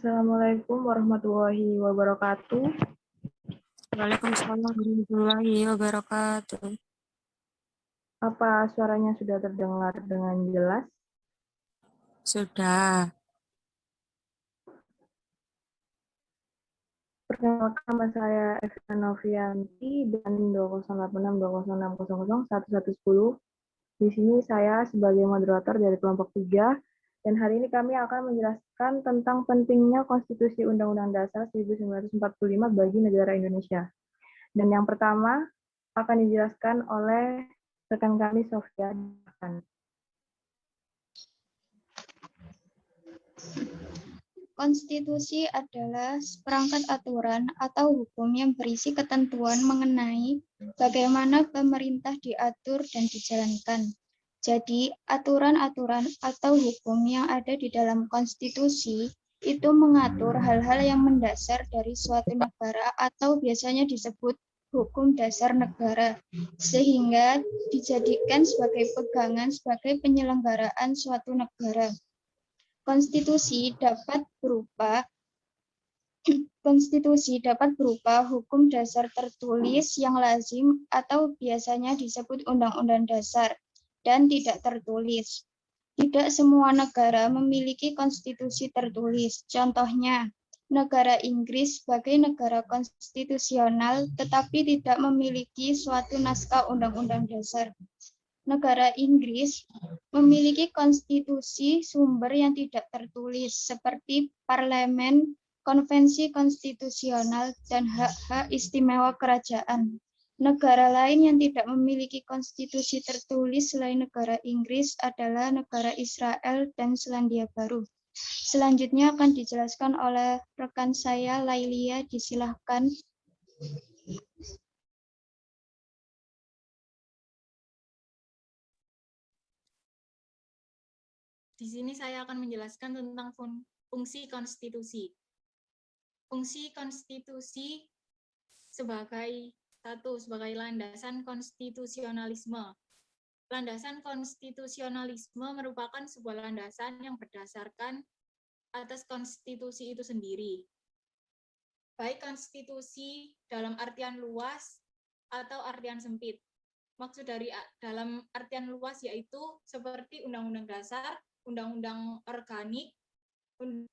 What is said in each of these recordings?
Assalamualaikum warahmatullahi wabarakatuh. Waalaikumsalam warahmatullahi wabarakatuh. Apa suaranya sudah terdengar dengan jelas? Sudah. Perkenalkan, nama saya Evita Novianti dan 2086206001110. Di sini saya sebagai moderator dari kelompok 3, dan hari ini kami akan menjelaskan tentang pentingnya Konstitusi Undang-Undang Dasar 1945 bagi negara Indonesia. Dan yang pertama akan dijelaskan oleh rekan kami, Sofia. Konstitusi adalah seperangkat aturan atau hukum yang berisi ketentuan mengenai bagaimana pemerintah diatur dan dijalankan. Jadi, aturan-aturan atau hukum yang ada di dalam konstitusi itu mengatur hal-hal yang mendasar dari suatu negara atau biasanya disebut hukum dasar negara, sehingga dijadikan sebagai pegangan sebagai penyelenggaraan suatu negara. Konstitusi dapat berupa hukum dasar tertulis yang lazim atau biasanya disebut undang-undang dasar dan tidak tertulis. Tidak semua negara memiliki konstitusi tertulis. Contohnya, negara Inggris sebagai negara konstitusional tetapi tidak memiliki suatu naskah undang-undang dasar. Negara Inggris memiliki konstitusi sumber yang tidak tertulis seperti parlemen, konvensi konstitusional, dan hak-hak istimewa kerajaan. Negara lain yang tidak memiliki konstitusi tertulis selain negara Inggris adalah negara Israel dan Selandia Baru. Selanjutnya akan dijelaskan oleh rekan saya, Lailia, disilahkan. Di sini saya akan menjelaskan tentang fungsi konstitusi. Fungsi konstitusi sebagai landasan konstitusionalisme. Landasan konstitusionalisme merupakan sebuah landasan yang berdasarkan atas konstitusi itu sendiri. Baik konstitusi dalam artian luas atau artian sempit. Maksud dari dalam artian luas yaitu seperti Undang-Undang Dasar, Undang-Undang Organik,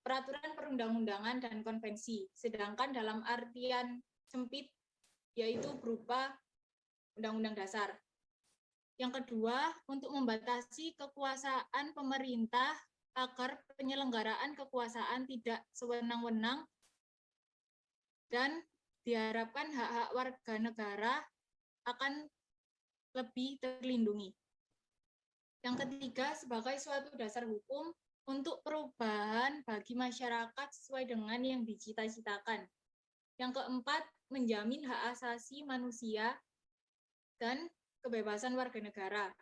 peraturan perundang-undangan, dan konvensi. Sedangkan dalam artian sempit yaitu berupa Undang-Undang Dasar. Yang kedua, untuk membatasi kekuasaan pemerintah agar penyelenggaraan kekuasaan tidak sewenang-wenang dan diharapkan hak-hak warga negara akan lebih terlindungi. Yang ketiga, sebagai suatu dasar hukum untuk perubahan bagi masyarakat sesuai dengan yang dicita-citakan. Yang keempat, menjamin hak asasi manusia dan kebebasan warga negara.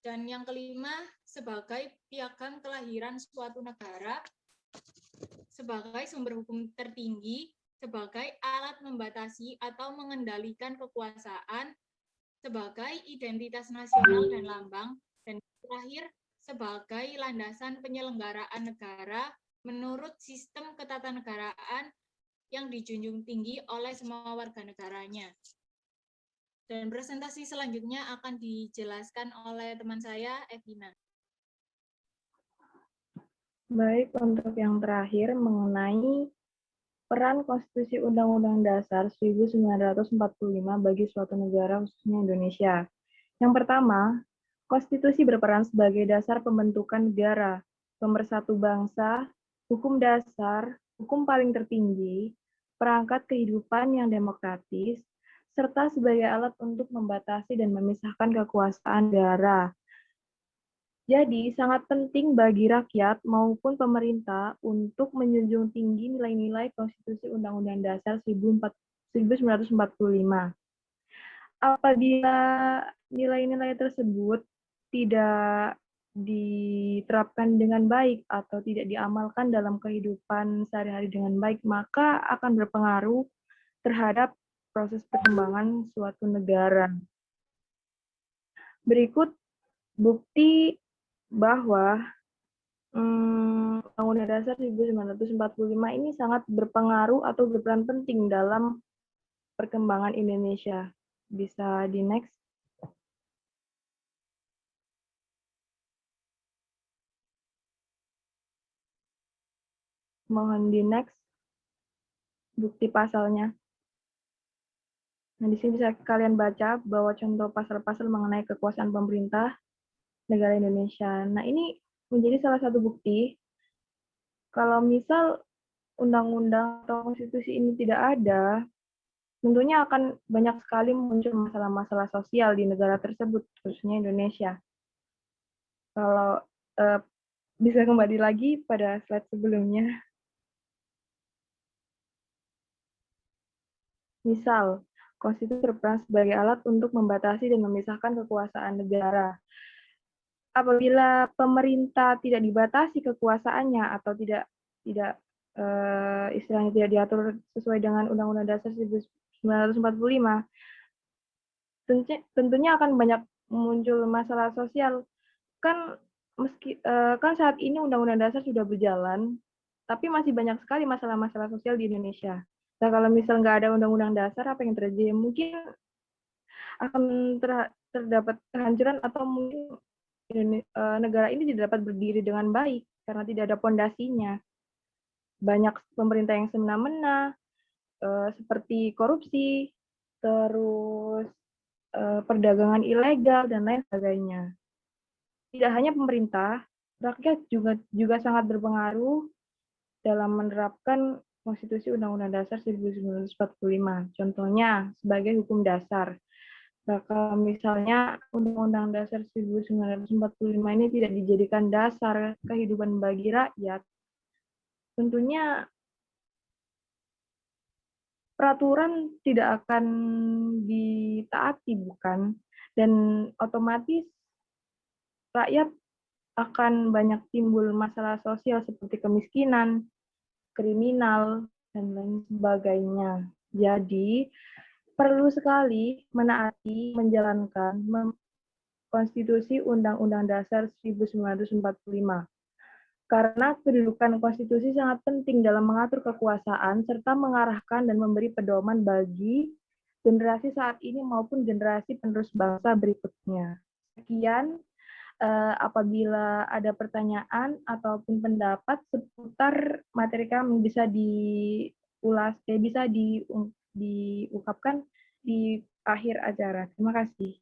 Dan yang kelima, sebagai piagam kelahiran suatu negara, sebagai sumber hukum tertinggi, sebagai alat membatasi atau mengendalikan kekuasaan, sebagai identitas nasional dan lambang, dan terakhir sebagai landasan penyelenggaraan negara menurut sistem ketatanegaraan yang dijunjung tinggi oleh semua warga negaranya. Dan presentasi selanjutnya akan dijelaskan oleh teman saya, Evina. Baik, untuk yang terakhir mengenai peran Konstitusi Undang-Undang Dasar 1945 bagi suatu negara, khususnya Indonesia. Yang pertama, Konstitusi berperan sebagai dasar pembentukan negara, pemersatu bangsa, hukum dasar, hukum paling tertinggi, perangkat kehidupan yang demokratis, serta sebagai alat untuk membatasi dan memisahkan kekuasaan negara. Jadi, sangat penting bagi rakyat maupun pemerintah untuk menjunjung tinggi nilai-nilai Konstitusi Undang-Undang Dasar 1945. Apabila nilai-nilai tersebut tidak diterapkan dengan baik atau tidak diamalkan dalam kehidupan sehari-hari dengan baik, maka akan berpengaruh terhadap proses perkembangan suatu negara. Berikut bukti bahwa Undang-Undang Dasar 1945 ini sangat berpengaruh atau berperan penting dalam perkembangan Indonesia. Bisa di next. Mohon di next. Bukti pasalnya. Nah, di sini bisa kalian baca bahwa contoh pasal-pasal mengenai kekuasaan pemerintah negara Indonesia. Nah, ini menjadi salah satu bukti kalau misal undang-undang atau konstitusi ini tidak ada, tentunya akan banyak sekali muncul masalah-masalah sosial di negara tersebut, khususnya Indonesia. Kalau bisa kembali lagi pada slide sebelumnya. Misal, konstitusi berperan sebagai alat untuk membatasi dan memisahkan kekuasaan negara. Apabila pemerintah tidak dibatasi kekuasaannya atau tidak istilahnya tidak diatur sesuai dengan Undang-Undang Dasar 1945, tentunya akan banyak muncul masalah sosial. Kan saat ini Undang-Undang Dasar sudah berjalan, tapi masih banyak sekali masalah-masalah sosial di Indonesia. Nah, kalau misal nggak ada Undang-Undang Dasar, apa yang terjadi? Mungkin akan terdapat kehancuran atau mungkin negara ini tidak dapat berdiri dengan baik karena tidak ada pondasinya. Banyak pemerintah yang semena-mena, seperti korupsi, terus perdagangan ilegal, dan lain sebagainya. Tidak hanya pemerintah, rakyat juga sangat berpengaruh dalam menerapkan Konstitusi Undang-Undang Dasar 1945. Contohnya, sebagai hukum dasar. Nah, kalau misalnya Undang-Undang Dasar 1945 ini tidak dijadikan dasar kehidupan bagi rakyat, tentunya peraturan tidak akan ditaati, bukan? Dan otomatis rakyat akan banyak timbul masalah sosial seperti kemiskinan, kriminal, dan lain sebagainya. Jadi, perlu sekali menaati, menjalankan Konstitusi Undang-Undang Dasar 1945. Karena kedudukan konstitusi sangat penting dalam mengatur kekuasaan serta mengarahkan dan memberi pedoman bagi generasi saat ini maupun generasi penerus bangsa berikutnya. Sekian, apabila ada pertanyaan ataupun pendapat seputar materi kami bisa bisa diungkapkan di akhir acara. Terima kasih.